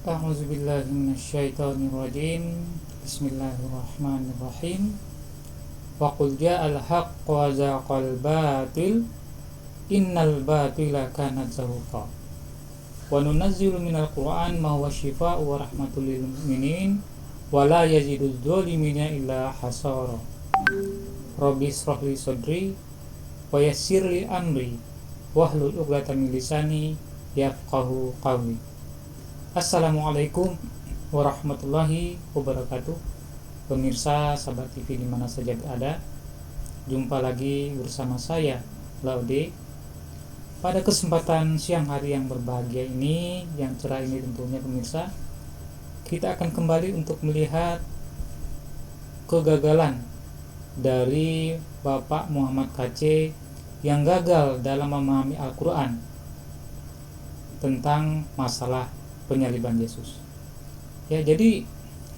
A'udzubillahi minasyaitonirrajim. Bismillahirrahmanirrahim. Wa qul ja'al haqqu wa zaqal batil innal batila kana zahuqa. Wa nunazzilu minal qur'an ma huwa shifaa'u wa rahmatul lil mu'minin wa la yazidudz zalimina illa hasara. Rabbi ishrah li sadri wa yassir li amri wahlul 'uqdatam min lisani yafqahu qawli. Assalamualaikum warahmatullahi wabarakatuh. Pemirsa sahabat TV dimana saja berada, jumpa lagi bersama saya Laude. Pada kesempatan siang hari yang berbahagia ini, yang cerah ini tentunya pemirsa, kita akan kembali untuk melihat kegagalan dari Bapak Muhammad KC yang gagal dalam memahami Al-Quran tentang masalah penyaliban Yesus. Ya, jadi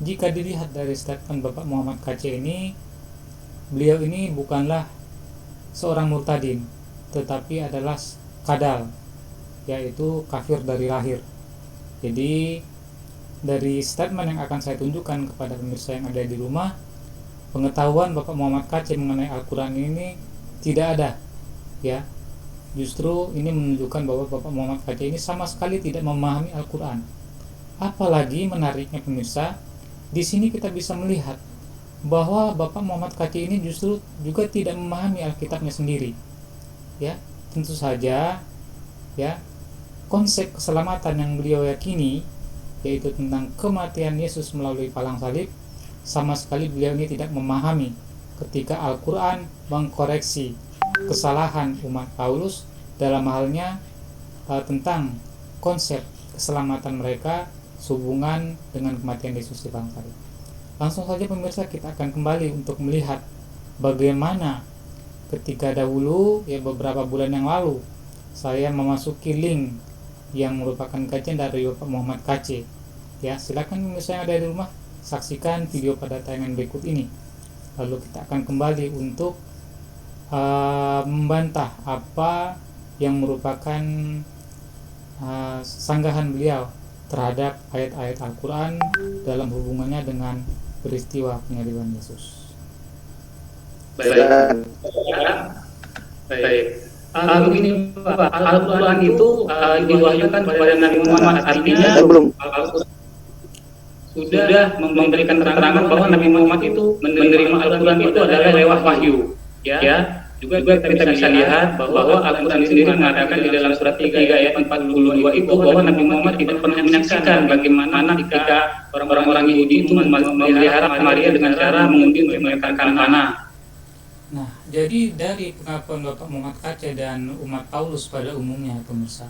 jika dilihat dari statement Bapak Muhammad KC ini, beliau ini bukanlah seorang murtadin, tetapi adalah kadal, yaitu kafir dari lahir. Jadi dari statement yang akan saya tunjukkan kepada pemirsa yang ada di rumah, pengetahuan Bapak Muhammad KC mengenai Al-Quran ini tidak ada, ya. Justru ini menunjukkan bahwa Bapak Muhammad KC ini sama sekali tidak memahami Al-Quran. Apalagi menariknya pemirsa, di sini kita bisa melihat bahwa Bapak Muhammad KC ini justru juga tidak memahami Alkitabnya sendiri. Ya, tentu saja, ya, konsep keselamatan yang beliau yakini, yaitu tentang kematian Yesus melalui palang salib, sama sekali beliau ini tidak memahami ketika Al-Quran mengkoreksi kesalahan umat Paulus dalam halnya tentang konsep keselamatan mereka sehubungan dengan kematian Yesus di palang salib. Langsung saja pemirsa, kita akan kembali untuk melihat bagaimana ketika dahulu, ya beberapa bulan yang lalu, saya memasuki link yang merupakan kajian dari Bapak Muhammad KC. Ya, silakan pemirsa yang ada di rumah saksikan video pada tayangan berikut ini. Lalu kita akan kembali untuk membantah apa yang merupakan sanggahan beliau terhadap ayat-ayat Al-Quran dalam hubungannya dengan peristiwa penyaliban Yesus. Baik. Begini Pak, Al-Quran itu diwahyukan kepada Nabi Muhammad, artinya sudah memberikan keterangan bahwa Nabi Muhammad itu menerima Al-Quran itu adalah lewat wahyu. Ya, juga kita bisa lihat bahwa Al-Quran sendiri mengatakan di dalam surat 3 ayat 42 itu bahwa Nabi Muhammad tidak pernah menyaksikan bagaimana ketika orang-orang Yahudi itu memelihara Maria dengan cara menguntit untuk melemparkan panah. Nah, jadi dari pengakuan Bapak Muhammad KC dan umat Paulus pada umumnya pemirsa,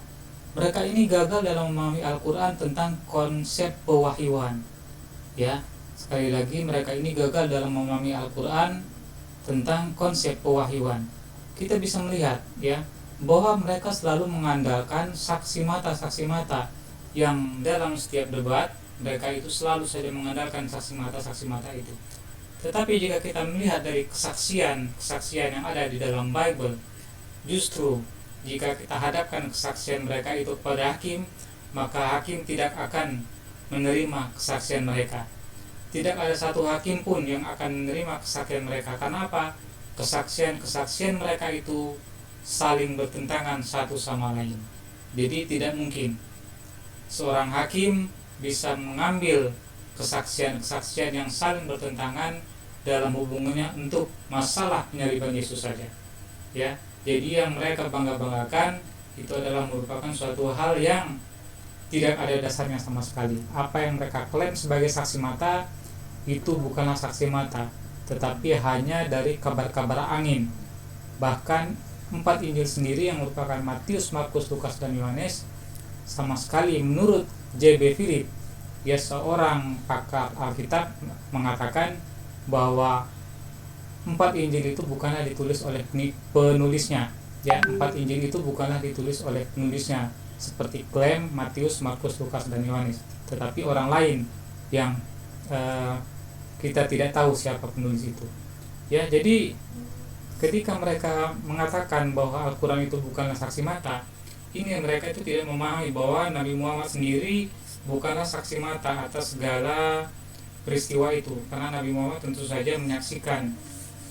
mereka ini gagal dalam memahami Al-Quran tentang konsep pewahyuan. Ya, sekali lagi mereka ini gagal dalam memahami Al-Quran tentang konsep pewahyuan. Kita bisa melihat, ya, bahwa mereka selalu mengandalkan saksi mata yang dalam setiap debat mereka itu selalu saja mengandalkan saksi mata itu. Tetapi jika kita melihat dari kesaksian yang ada di dalam Bible, justru jika kita hadapkan kesaksian mereka itu pada hakim, maka hakim tidak akan menerima kesaksian mereka. Tidak ada satu hakim pun yang akan menerima kesaksian mereka. Karena apa? Kesaksian mereka itu saling bertentangan satu sama lain. Jadi tidak mungkin seorang hakim bisa mengambil kesaksian yang saling bertentangan dalam hubungannya untuk masalah penyaliban Yesus saja. Ya, jadi yang mereka bangga-banggakan itu adalah merupakan suatu hal yang tidak ada dasarnya sama sekali. Apa yang mereka klaim sebagai saksi mata itu bukanlah saksi mata, tetapi hanya dari kabar-kabar angin. Bahkan 4 Injil sendiri yang merupakan Matius, Markus, Lukas, dan Yohanes, sama sekali menurut J.B. Philip, ya seorang pakar Alkitab, mengatakan bahwa 4 Injil itu bukanlah ditulis oleh penulisnya. Ya, 4 Injil itu bukanlah ditulis oleh penulisnya seperti klaim Matius, Markus, Lukas, dan Yohanes, tetapi orang lain yang kita tidak tahu siapa penulis itu. Ya, jadi ketika mereka mengatakan bahwa Al-Quran itu bukanlah saksi mata, ini mereka itu tidak memahami bahwa Nabi Muhammad sendiri bukanlah saksi mata atas segala peristiwa itu, karena Nabi Muhammad tentu saja menyaksikan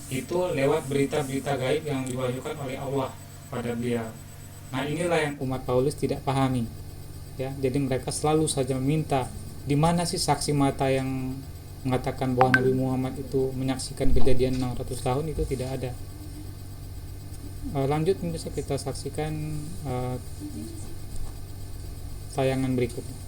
itu lewat berita-berita gaib yang diwahyukan oleh Allah pada beliau. Nah, inilah yang umat Paulus tidak pahami, ya. Jadi mereka selalu saja meminta, di mana sih saksi mata yang mengatakan bahwa Nabi Muhammad itu menyaksikan kejadian 600 tahun itu tidak ada. Lanjut bisa kita saksikan tayangan berikutnya.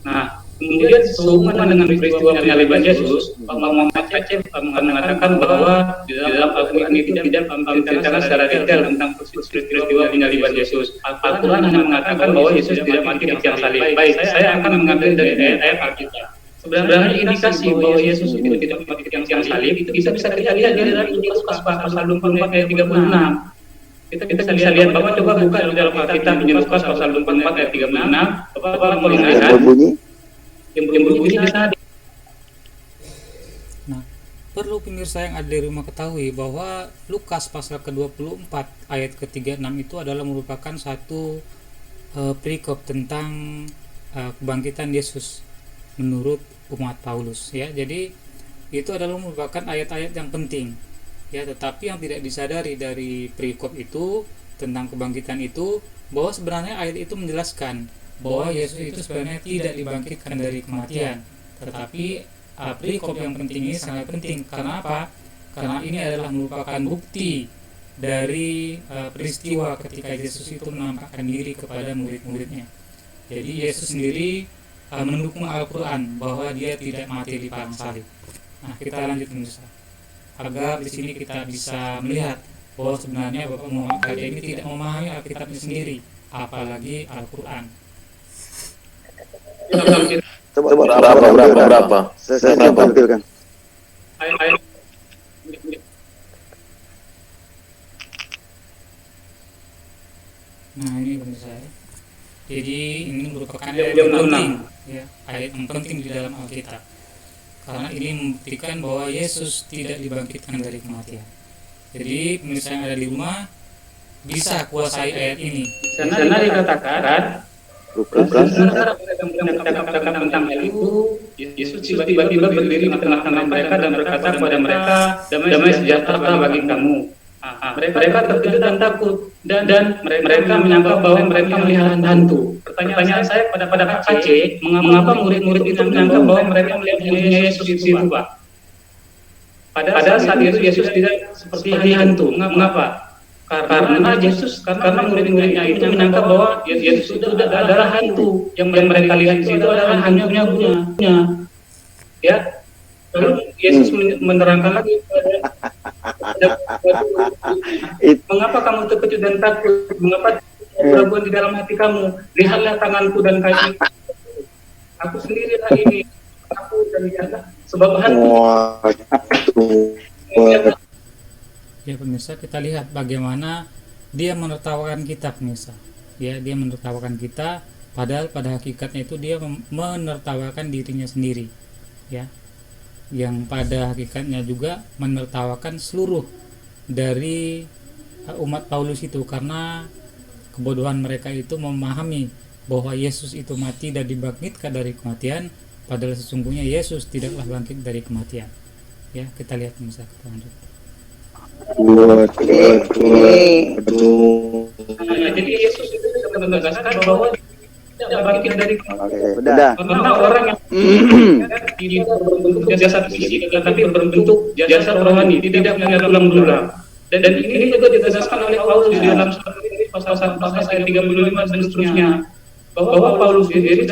Nah, kemudian sehubungan dengan peristiwa penyaliban Yesus, Muhammad Aceh mengatakan bahwa di dalam Al-Quran itu tidak menceritakan secara detail tentang peristiwa penyaliban Yesus. Al-Quran hanya mengatakan bahwa Yesus tidak mati di tiang salib. Baik, saya akan mengambil dari ayat Alkitab. Sebenarnya indikasi bahwa Yesus itu tidak mati di tiang salib itu bisa kita lihat dari Lukas pasal 24 ayat 36. Kita bisa lihat, Bapak coba buka di dalam Alkitab Lukas pasal 24 ayat 36. Bapak melihat yang berbunyi di sana. Nah, perlu pemirsa yang ada di rumah ketahui bahwa Lukas pasal ke-24 ayat ke-36 itu adalah merupakan satu perikop tentang kebangkitan Yesus menurut umat Paulus, ya. Jadi itu adalah merupakan ayat-ayat yang penting, ya. Tetapi yang tidak disadari dari perikop itu tentang kebangkitan itu, bahwa sebenarnya ayat itu menjelaskan bahwa Yesus itu sebenarnya tidak dibangkitkan dari kematian. Tetapi perikop yang penting ini sangat penting. Karena apa? Karena ini adalah merupakan bukti dari peristiwa ketika Yesus itu menampakkan diri kepada murid-muridnya. Jadi Yesus sendiri mendukung Al-Quran bahwa dia tidak mati di padang salib. Nah, kita lanjut pemirsa, agar di sini kita bisa melihat bahwa sebenarnya Bapak Muhammad Khalid ini tidak memahami Alkitabnya sendiri, apalagi Al-Quran. Coba berapa? Saya tampilkan. Nah, ini pemirsa. Jadi ini merupakan ayat yang penting, ya, ayat yang penting di dalam Alkitab. Karena ini membuktikan bahwa Yesus tidak dibangkitkan dari kematian. Jadi pemirsa yang ada di rumah bisa kuasai ayat ini. Karena dikatakan Lukas tentang hal itu, Yesus tiba-tiba berdiri di tengah-tengah mereka dan berkata kepada mereka, damai sejahtera bagi kamu. Mereka terkejut dan takut dan mereka menyangka bahwa mereka melihat hantu. Pertanyaan saya pada Kak Aceh, mengapa murid-murid itu menyangka bahwa mereka melihat Yesus itu, Pak? Padahal saat itu Yesus tidak seperti hantu. Mengapa? Karena murid-muridnya itu menyangka bahwa Yesus itu adalah hantu. Yang mereka lihat itu adalah hantunya. Ya. Lalu Yesus menerangkan lagi, mengapa kamu terkejut dan takut? Mengapa keraguan di dalam hati kamu? Lihatlah tanganku dan kaki. Aku sendirilah ini. Aku dan lihatlah. Sebab hantu. Ya pemirsa, kita lihat bagaimana dia menertawakan kita, pemirsa. Ya, dia menertawakan kita, padahal pada hakikatnya itu dia menertawakan dirinya sendiri. Ya. Yang pada hakikatnya juga menertawakan seluruh dari umat Paulus itu, karena kebodohan mereka itu memahami bahwa Yesus itu mati dan dibangkitkan dari kematian, padahal sesungguhnya Yesus tidaklah bangkit dari kematian. Ya, kita lihat pemirsa, kita lanjut. Jadi Yesus itu sudah menegaskan bahwa tidak bangkit dari udah. karena orang yang tidak berbentuk jasad fisik tetapi berbentuk jasad rohani, tidak punya tulang belulang. Dan ini juga ditegaskan oleh Paulus di dalam pasal ayat 35 dan seterusnya, bahwa Paulus sendiri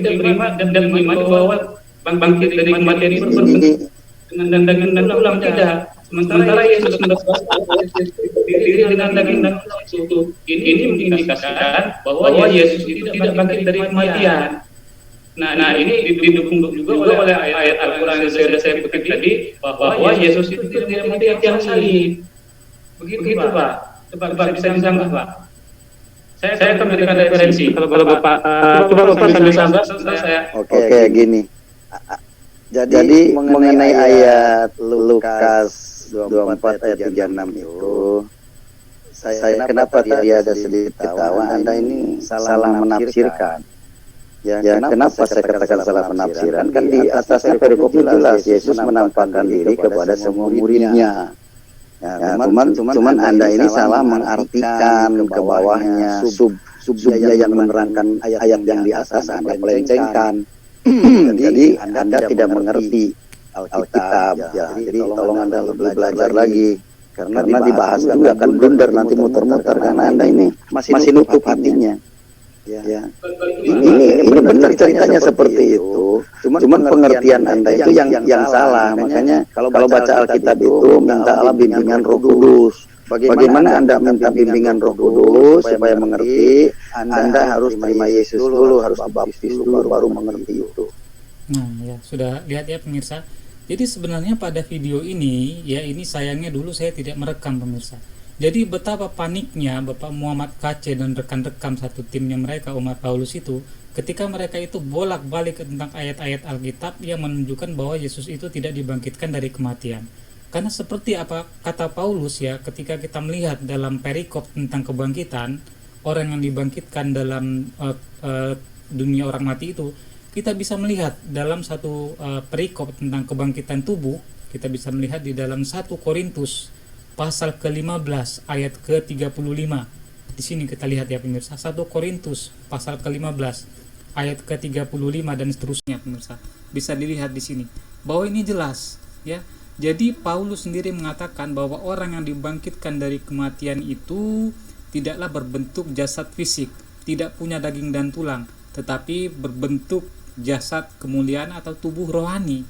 tidak beriman dan mengimani bahwa bangkit dari kematian itu berbentuk dengan daging dan tulang, tidak. Sementara Yesus menegaskan diri dengan daging dan tulang itu. Ini mengindikasikan bahwa Yesus itu tidak bangkit dari kematian. Nah, ini didukung juga oleh ayat Al-Quran yang saya kutip tadi, bahwa Yesus itu tidak mati di tiang salib. Begitu, Pak. Coba bisa disangka, Pak. Saya akan memberikan referensi. Kalau Bapak coba Bapak sambil sambil saya. Oke, gini. Jadi mengenai ayat Lukas 24 ayat 36 itu, kenapa tadi ada sedikit ketawa, Anda ini salah menafsirkan. Ya, kenapa saya katakan salah penafsiran? Kan di atasnya perikop jelas Yesus menampakkan diri kepada semua muridnya. Ya, cuman Anda ini salah mengartikan ke bawahnya subnya yang menerangkan ayat yang di atas Anda melencengkan. Jadi Anda tidak mengerti Alkitab. Ya, jadi tolong Anda lebih belajar lagi. Karena dibahas juga akan blunder nanti muter-muter karena Anda ini masih nutup hatinya. Ya. Ini benar ceritanya seperti itu. Cuman pengertian Anda itu yang salah. Makanya kalau baca Alkitab itu minta Allah bimbingan Roh Kudus. Bagaimana Anda minta bimbingan Roh Kudus supaya mengerti? Anda harus terima Yesus dulu, harus dibaptis dulu baru mengerti itu. Nah, ya sudah lihat ya pemirsa. Jadi sebenarnya pada video ini, ya ini sayangnya dulu saya tidak merekam pemirsa. Jadi betapa paniknya Bapak Muhammad KC dan rekan-rekan satu timnya mereka umat Paulus itu, ketika mereka itu bolak-balik tentang ayat-ayat Alkitab yang menunjukkan bahwa Yesus itu tidak dibangkitkan dari kematian. Karena seperti apa kata Paulus ya, ketika kita melihat dalam perikop tentang kebangkitan, orang yang dibangkitkan dalam dunia orang mati itu, kita bisa melihat dalam satu perikop tentang kebangkitan tubuh, kita bisa melihat di dalam 1 Korintus pasal ke-15 ayat ke-35. Di sini kita lihat ya pemirsa, 1 Korintus pasal ke-15 ayat ke-35 dan seterusnya pemirsa. Bisa dilihat di sini bahwa ini jelas ya. Jadi Paulus sendiri mengatakan bahwa orang yang dibangkitkan dari kematian itu tidaklah berbentuk jasad fisik, tidak punya daging dan tulang, tetapi berbentuk jasad kemuliaan atau tubuh rohani.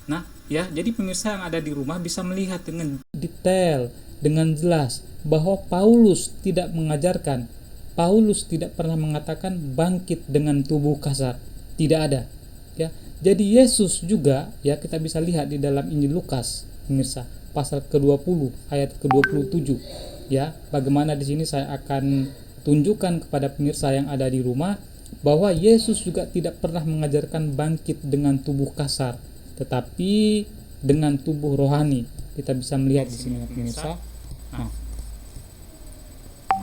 Nah, ya, jadi pemirsa yang ada di rumah bisa melihat dengan detail, dengan jelas bahwa Paulus tidak mengajarkan, Paulus tidak pernah mengatakan bangkit dengan tubuh kasar, tidak ada. Ya, jadi Yesus juga, ya kita bisa lihat di dalam Injil Lukas, pemirsa, pasal ke-20 ayat ke-27. Ya, bagaimana di sini saya akan tunjukkan kepada pemirsa yang ada di rumah bahwa Yesus juga tidak pernah mengajarkan bangkit dengan tubuh kasar, tetapi dengan tubuh rohani. Kita bisa melihat di sini pemirsa. Nah,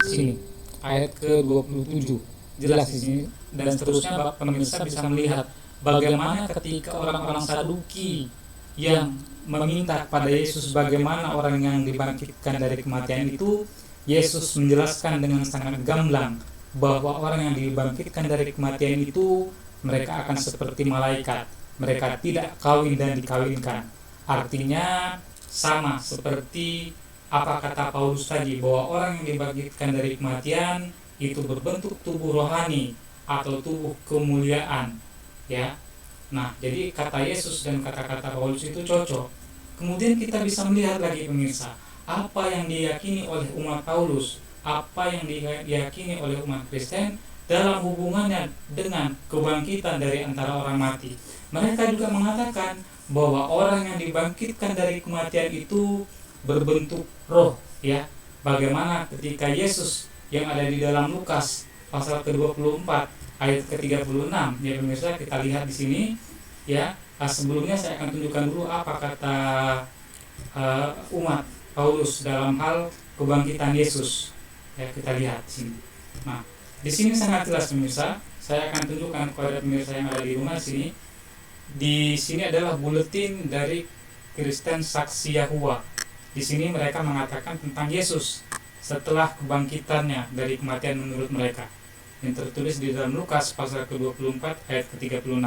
sini ayat ke-27 jelas di sini dan seterusnya Bapak pemirsa bisa melihat bagaimana ketika orang-orang Saduki yang meminta kepada Yesus bagaimana orang yang dibangkitkan dari kematian itu, Yesus menjelaskan dengan sangat gamblang bahwa orang yang dibangkitkan dari kematian itu mereka akan seperti malaikat, mereka tidak kawin dan dikawinkan. Artinya sama seperti apa kata Paulus tadi, bahwa orang yang dibangkitkan dari kematian itu berbentuk tubuh rohani atau tubuh kemuliaan, ya. Nah, jadi kata Yesus dan kata-kata Paulus itu cocok. Kemudian kita bisa melihat lagi pemirsa, apa yang diyakini oleh umat Paulus, apa yang diyakini oleh umat Kristen dalam hubungannya dengan kebangkitan dari antara orang mati. Mereka juga mengatakan bahwa orang yang dibangkitkan dari kematian itu berbentuk roh, ya. Bagaimana ketika Yesus yang ada di dalam Lukas pasal ke-24 ayat ke-36, ya pemirsa, kita lihat di sini ya. Sebelumnya saya akan tunjukkan dulu apa kata umat Paulus dalam hal kebangkitan Yesus. Ya, kita lihat di sini. Nah, di sini sangat jelas pemirsa. Saya akan tunjukkan kepada pemirsa yang ada di rumah sini. Di sini adalah buletin dari Kristen Saksi Yahua. Di sini mereka mengatakan tentang Yesus setelah kebangkitannya dari kematian menurut mereka. Yang tertulis di dalam Lukas pasal ke-24 ayat ke-36.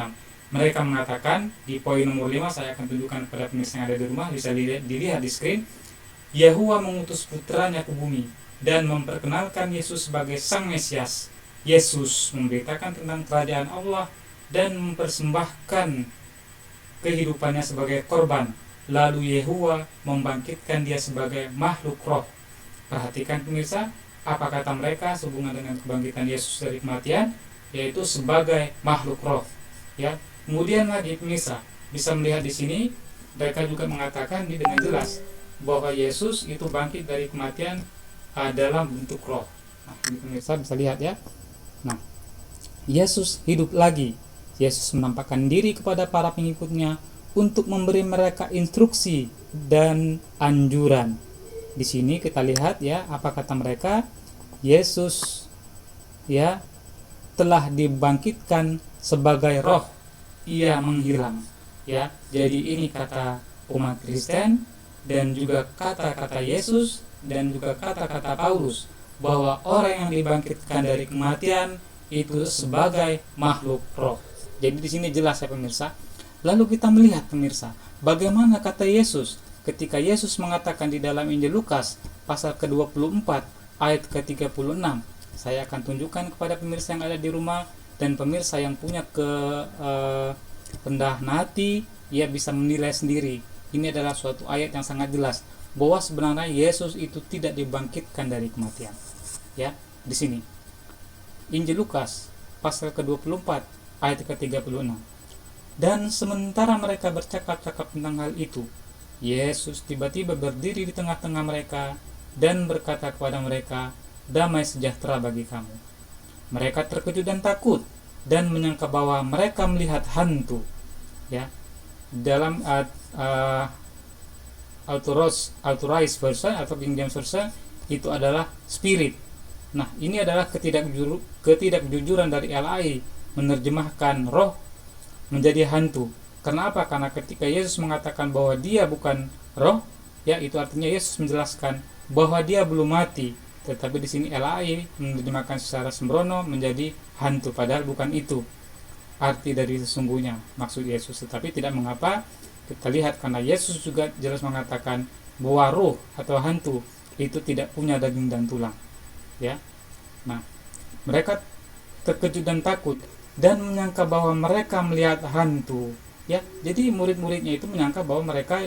Mereka mengatakan di poin nomor 5, saya akan tunjukkan kepada pemirsa yang ada di rumah, bisa dilihat di screen. Yahua mengutus putranya ke bumi dan memperkenalkan Yesus sebagai Sang Mesias. Yesus memberitakan tentang kerajaan Allah dan mempersembahkan kehidupannya sebagai korban. Lalu Yahua membangkitkan dia sebagai makhluk roh. Perhatikan pemirsa, apa kata mereka sehubungan dengan kebangkitan Yesus dari kematian, yaitu sebagai makhluk roh. Ya, kemudian lagi pemirsa bisa melihat di sini, mereka juga mengatakan dengan jelas bahwa Yesus itu bangkit dari kematian dalam bentuk roh. Nah, ini pemirsa bisa lihat ya. Nah, Yesus hidup lagi. Yesus menampakkan diri kepada para pengikutnya untuk memberi mereka instruksi dan anjuran. Di sini kita lihat ya, apa kata mereka? Yesus ya telah dibangkitkan sebagai roh, ia menghilang. Ya, jadi ini kata umat Kristen dan juga kata-kata Yesus dan juga kata-kata Paulus bahwa orang yang dibangkitkan dari kematian itu sebagai makhluk roh. Jadi di sini jelas ya pemirsa. Lalu kita melihat pemirsa, bagaimana kata Yesus ketika Yesus mengatakan di dalam Injil Lukas pasal ke-24 ayat ke-36. Saya akan tunjukkan kepada pemirsa yang ada di rumah dan pemirsa yang punya rendahan hati, ia bisa menilai sendiri. Ini adalah suatu ayat yang sangat jelas bahwa sebenarnya Yesus itu tidak dibangkitkan dari kematian. Ya, di sini Injil Lukas pasal ke-24 ayat ke-36. Dan sementara mereka bercakap-cakap tentang hal itu, Yesus tiba-tiba berdiri di tengah-tengah mereka dan berkata kepada mereka, "Damai sejahtera bagi kamu." Mereka terkejut dan takut dan menyangka bahwa mereka melihat hantu. Ya, dalam Authorized Version atau King James Version itu adalah spirit. Nah, ini adalah ketidakjujuran dari LAI menerjemahkan roh menjadi hantu. Kenapa? Karena ketika Yesus mengatakan bahwa dia bukan roh, ya itu artinya Yesus menjelaskan bahwa dia belum mati. Tetapi di sini LAI menerjemahkan secara sembrono menjadi hantu, padahal bukan itu arti dari sesungguhnya maksud Yesus. Tetapi tidak mengapa, kita lihat karena Yesus juga jelas mengatakan bahwa roh atau hantu itu tidak punya daging dan tulang. Ya, nah mereka terkejut dan takut dan menyangka bahwa mereka melihat hantu. Ya, jadi murid-muridnya itu menyangka bahwa mereka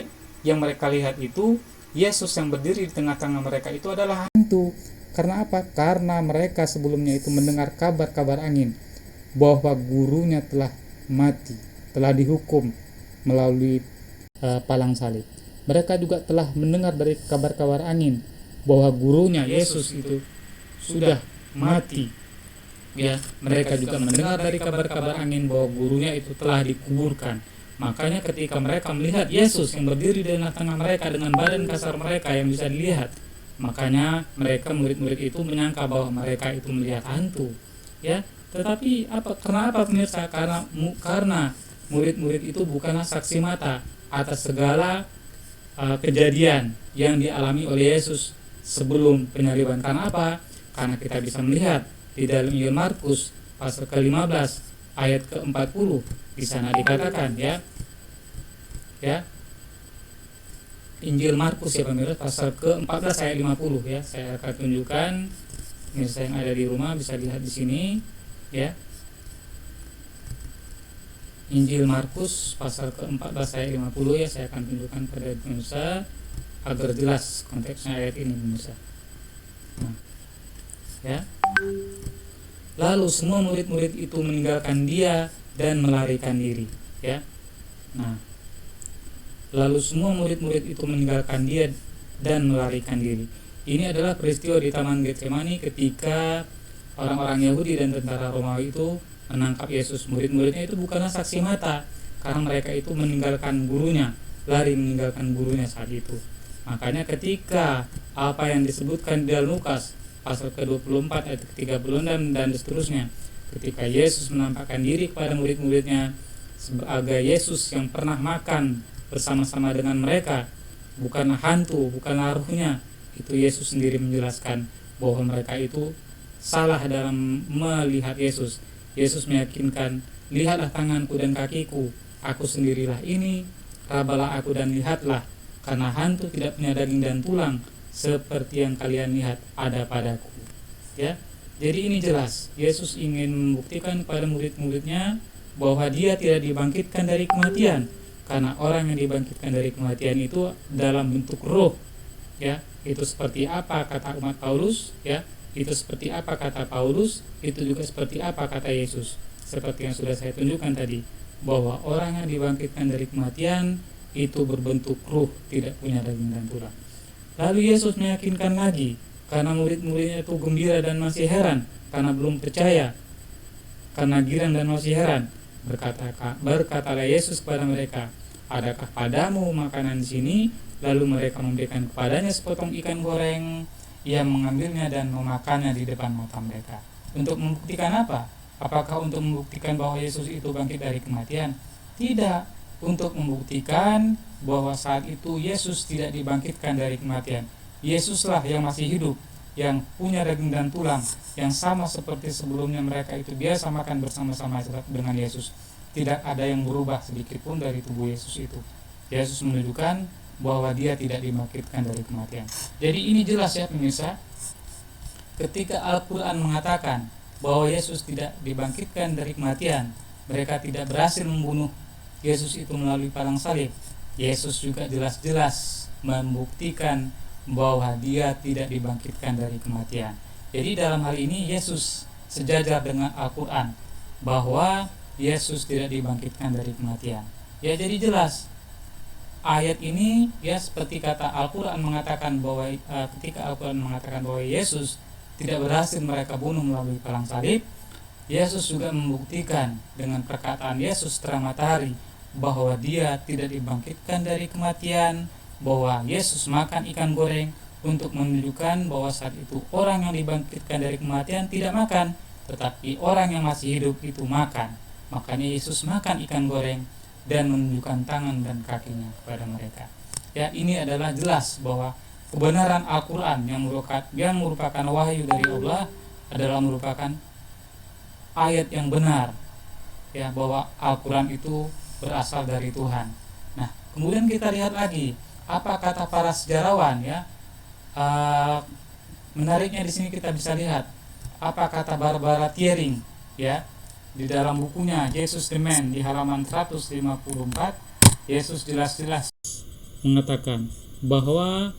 lihat itu Yesus yang berdiri di tengah-tengah mereka itu adalah hantu. Karena apa? Karena mereka sebelumnya itu mendengar kabar-kabar angin bahwa gurunya telah mati, telah dihukum melalui palang salib. Mereka juga telah mendengar dari kabar-kabar angin bahwa gurunya Yesus itu sudah mati. Ya, mereka juga mendengar dari kabar-kabar angin bahwa gurunya itu telah dikuburkan. Makanya ketika mereka melihat Yesus yang berdiri di tengah-tengah mereka dengan badan kasar mereka yang bisa dilihat, makanya mereka murid-murid itu menyangka bahwa mereka itu melihat hantu. Ya, tetapi kenapa pemirsa? Karena murid-murid itu bukanlah saksi mata atas segala kejadian yang dialami oleh Yesus sebelum penyaliban. Karena apa? Karena kita bisa melihat di dalam Injil Markus pasal ke-15 ayat ke-40 di sana dikatakan ya Injil Markus ya pemirsa pasal ke-14 ayat 50 ya. Saya akan tunjukkan, pemirsa yang ada di rumah bisa lihat di sini ya. Injil Markus pasal ke-14 ayat 50 ya, saya akan tunjukkan pada pemirsa agar jelas konteksnya ayat ini pemirsa. Nah, ya. Lalu semua murid-murid itu meninggalkan dia dan melarikan diri, ya. Nah, lalu semua murid-murid itu meninggalkan dia dan melarikan diri. Ini adalah peristiwa di Taman Getsemani ketika orang-orang Yahudi dan tentara Romawi itu menangkap Yesus. Murid-muridnya itu bukanlah saksi mata karena mereka itu meninggalkan gurunya, lari meninggalkan gurunya saat itu. Makanya ketika apa yang disebutkan di dalam Lukas pasal ke-24 ayat ke-36 dan seterusnya, ketika Yesus menampakkan diri kepada murid-muridnya sebagai Yesus yang pernah makan bersama-sama dengan mereka, bukanlah hantu, bukanlah ruhnya, itu Yesus sendiri menjelaskan bahwa mereka itu salah dalam melihat Yesus. Yesus meyakinkan, lihatlah tanganku dan kakiku, aku sendirilah ini, rabalah aku dan lihatlah, karena hantu tidak punya daging dan tulang seperti yang kalian lihat ada padaku. Ya, jadi ini jelas Yesus ingin membuktikan kepada murid-muridnya bahwa dia tidak dibangkitkan dari kematian, karena orang yang dibangkitkan dari kematian itu dalam bentuk roh. Ya, itu seperti apa kata umat Paulus, ya, itu seperti apa kata Paulus, itu juga seperti apa kata Yesus. Seperti yang sudah saya tunjukkan tadi, bahwa orang yang dibangkitkan dari kematian itu berbentuk ruh, tidak punya daging dan tulang. Lalu Yesus meyakinkan lagi, karena murid-muridnya itu gembira dan masih heran karena belum percaya, karena girang dan masih heran. Berkatalah Yesus kepada mereka, adakah padamu makanan di sini? Lalu mereka memberikan kepadanya sepotong ikan goreng. Ia mengambilnya dan memakannya di depan mata mereka. Untuk membuktikan apa? Apakah untuk membuktikan bahwa Yesus itu bangkit dari kematian? Tidak. Untuk membuktikan bahwa saat itu Yesus tidak dibangkitkan dari kematian. Yesuslah yang masih hidup, yang punya daging dan tulang, yang sama seperti sebelumnya mereka itu biasa makan bersama-sama dengan Yesus. Tidak ada yang berubah sedikit pun dari tubuh Yesus itu. Yesus menunjukkan bahwa dia tidak dibangkitkan dari kematian. Jadi ini jelas ya pemirsa, ketika Al-Quran mengatakan bahwa Yesus tidak dibangkitkan dari kematian, mereka tidak berhasil membunuh Yesus itu melalui palang salib. Yesus juga jelas-jelas membuktikan bahwa dia tidak dibangkitkan dari kematian. Jadi dalam hal ini Yesus sejajar dengan Al-Quran bahwa Yesus tidak dibangkitkan dari kematian. Ya, jadi jelas ayat ini ya seperti kata Al-Quran mengatakan bahwa ketika Al-Quran mengatakan bahwa Yesus tidak berhasil mereka bunuh melalui palang salib, Yesus juga membuktikan dengan perkataan Yesus terang matahari bahwa dia tidak dibangkitkan dari kematian, bahwa Yesus makan ikan goreng untuk menunjukkan bahwa saat itu orang yang dibangkitkan dari kematian tidak makan, tetapi orang yang masih hidup itu makan. Makanya Yesus makan ikan goreng dan menunjukkan tangan dan kakinya kepada mereka. Ya, ini adalah jelas bahwa kebenaran Al-Quran yang merupakan wahyu dari Allah adalah merupakan ayat yang benar, ya, bahwa Al-Quran itu berasal dari Tuhan. Nah, kemudian kita lihat lagi apa kata para sejarawan, ya. Menariknya di sini kita bisa lihat apa kata Barbara Thiering, ya, di dalam bukunya Jesus the Man di halaman 154. Yesus jelas-jelas mengatakan bahwa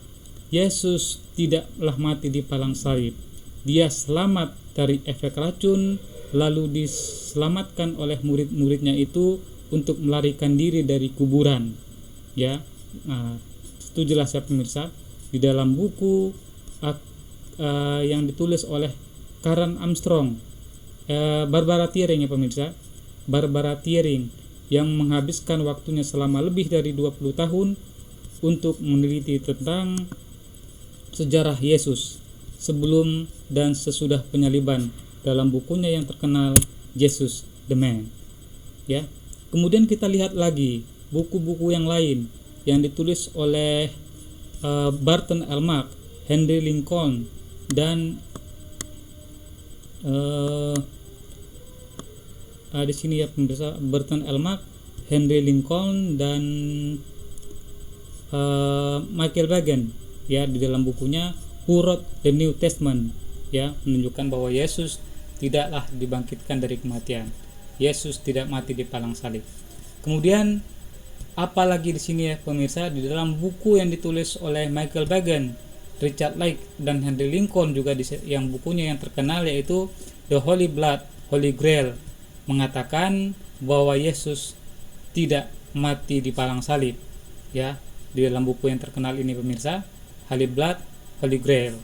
Yesus tidaklah mati di palang salib. Dia selamat dari efek racun, lalu diselamatkan oleh murid-muridnya itu untuk melarikan diri dari kuburan. Ya, itu jelas ya pemirsa. Di dalam buku yang ditulis oleh Karen Armstrong, Barbara Thiering ya pemirsa, Barbara Thiering yang menghabiskan waktunya selama lebih dari 20 tahun untuk meneliti tentang sejarah Yesus sebelum dan sesudah penyaliban dalam bukunya yang terkenal Jesus the Man. Ya. Kemudian kita lihat lagi buku-buku yang lain yang ditulis oleh Burton L. Mark, Henry Lincoln, dan di sini ya pemirsa, Burton L. Mark, Henry Lincoln, dan Michael Bagan, ya, di dalam bukunya Who Wrote the New Testament, ya, menunjukkan bahwa Yesus tidaklah dibangkitkan dari kematian. Yesus tidak mati di palang salib. Kemudian apalagi di sini ya pemirsa, di dalam buku yang ditulis oleh Michael Bagan, Richard Lake, dan Henry Lincoln juga yang bukunya yang terkenal yaitu The Holy Blood, Holy Grail, mengatakan bahwa Yesus tidak mati di palang salib. Ya, di dalam buku yang terkenal ini pemirsa, Holy Blood, Holy Grail.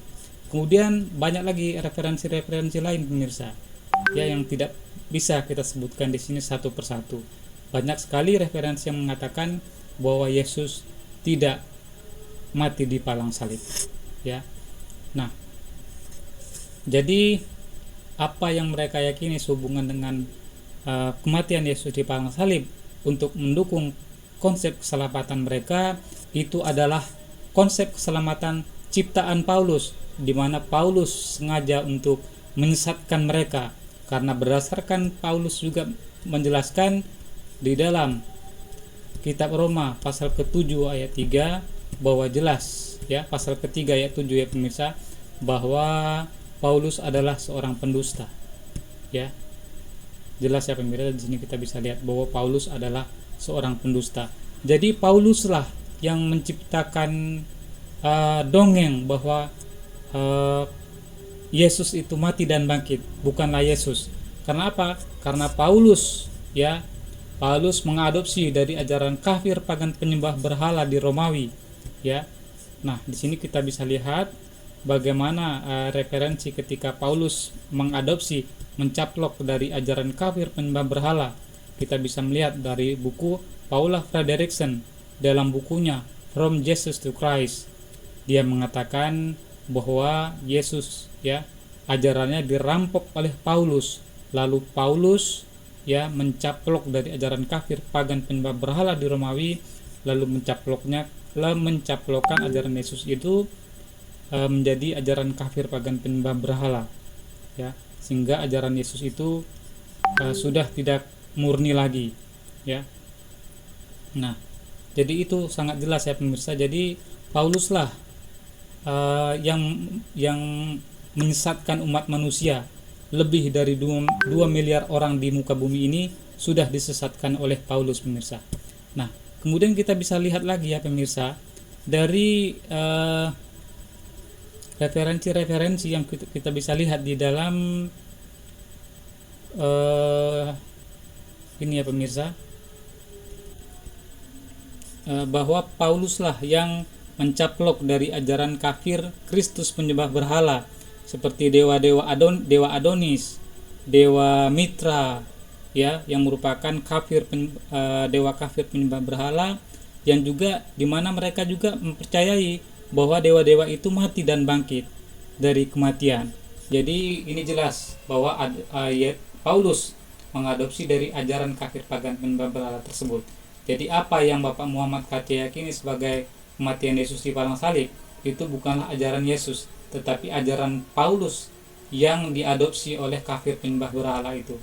Kemudian banyak lagi referensi-referensi lain pemirsa, ya, yang tidak bisa kita sebutkan di sini satu persatu. Banyak sekali referensi yang mengatakan bahwa Yesus tidak mati di palang salib, ya. Nah, jadi apa yang mereka yakini sehubungan dengan kematian Yesus di palang salib untuk mendukung konsep keselamatan mereka itu adalah konsep keselamatan ciptaan Paulus, di mana Paulus sengaja untuk menyesatkan mereka, karena berdasarkan Paulus juga menjelaskan di dalam kitab Roma pasal ke-7 ayat 3 bahwa jelas, ya, pasal ke-3 ayat 7 ya pemirsa, bahwa Paulus adalah seorang pendusta. Ya. Jelas ya pemirsa, di sini kita bisa lihat bahwa Paulus adalah seorang pendusta. Jadi Pauluslah yang menciptakan dongeng bahwa Yesus itu mati dan bangkit, bukanlah Yesus. Karena apa? Karena Paulus, ya, Paulus mengadopsi dari ajaran kafir pagan penyembah berhala di Romawi, ya. Nah, di sini kita bisa lihat bagaimana referensi ketika Paulus mengadopsi, mencaplok dari ajaran kafir penyembah berhala. kita bisa melihat dari buku Paula Frederickson dalam bukunya From Jesus to Christ. Dia mengatakan bahwa Yesus ya ajarannya dirampok oleh Paulus, lalu Paulus ya mencaplok dari ajaran kafir pagan penyembah berhala di Romawi, lalu mencaplokkan ajaran Yesus itu menjadi ajaran kafir pagan penyembah berhala ya, sehingga ajaran Yesus itu sudah tidak murni lagi ya. Nah, jadi itu sangat jelas ya pemirsa. Jadi Pauluslah yang menyesatkan umat manusia. Lebih dari 2 miliar orang di muka bumi ini sudah disesatkan oleh Paulus pemirsa. Nah, kemudian kita bisa lihat lagi ya pemirsa, dari referensi-referensi yang kita bisa lihat di dalam ini ya pemirsa, bahwa Pauluslah yang mencaplok dari ajaran kafir Kristus penyembah berhala seperti dewa Adonis, dewa Mitra ya, yang merupakan dewa kafir penyembah berhala, yang juga dimana mereka juga mempercayai bahwa dewa-dewa itu mati dan bangkit dari kematian. Jadi ini jelas bahwa Paulus mengadopsi dari ajaran kafir pagan penyembah berhala tersebut. Jadi apa yang Bapak Muhammad KC yakini sebagai kematian Yesus di padang salib itu bukanlah ajaran Yesus, tetapi ajaran Paulus yang diadopsi oleh kafir penyembah berhala itu.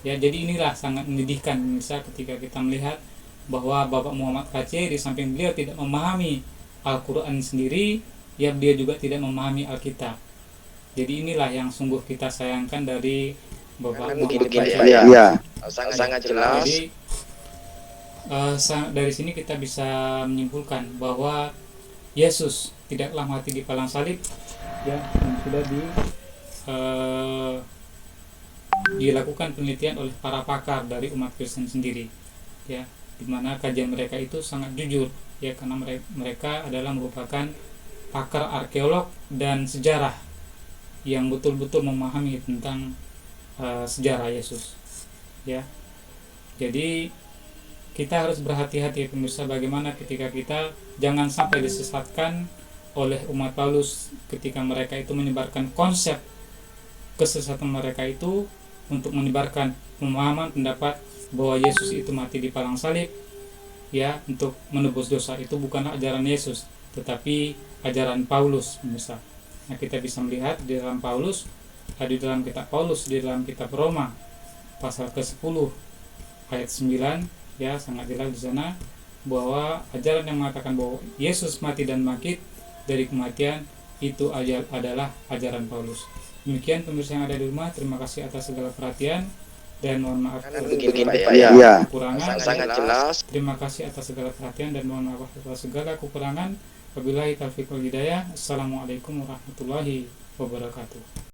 Ya, jadi inilah sangat menyedihkan pemirsa ketika kita melihat bahwa Bapak Muhammad KC di samping beliau tidak memahami Al-Qur'an sendiri, ya dia juga tidak memahami Alkitab. Jadi inilah yang sungguh kita sayangkan dari Bapak Muhammad KC. Ya, sangat jelas. Jadi dari sini kita bisa menyimpulkan bahwa Yesus tidaklah mati di padang salib ya, yang sudah dilakukan penelitian oleh para pakar dari umat Kristen sendiri ya, dimana kajian mereka itu sangat jujur ya, karena mereka adalah merupakan pakar arkeolog dan sejarah yang betul-betul memahami tentang sejarah Yesus ya. Jadi kita harus berhati-hati pemirsa, bagaimana ketika kita jangan sampai disesatkan oleh umat Paulus ketika mereka itu menyebarkan konsep kesesatan mereka itu untuk menyebarkan pemahaman pendapat bahwa Yesus itu mati di padang salib ya untuk menebus dosa. Itu bukanlah ajaran Yesus, tetapi ajaran Paulus pemirsa. Nah, kita bisa melihat di dalam di dalam kitab Roma pasal ke-10 ayat 9 ya, sangat jelas di sana bahwa ajaran yang mengatakan bahwa Yesus mati dan bangkit dari kematian itu adalah ajaran Paulus. Demikian pemirsa yang ada di rumah, terima kasih atas segala perhatian dan mohon maaf atas segala kekurangan. Sangat jelas. Terima kasih atas segala perhatian dan mohon maaf atas segala kekurangan. Wabillahi taufiq wal hidayah. Assalamualaikum warahmatullahi wabarakatuh.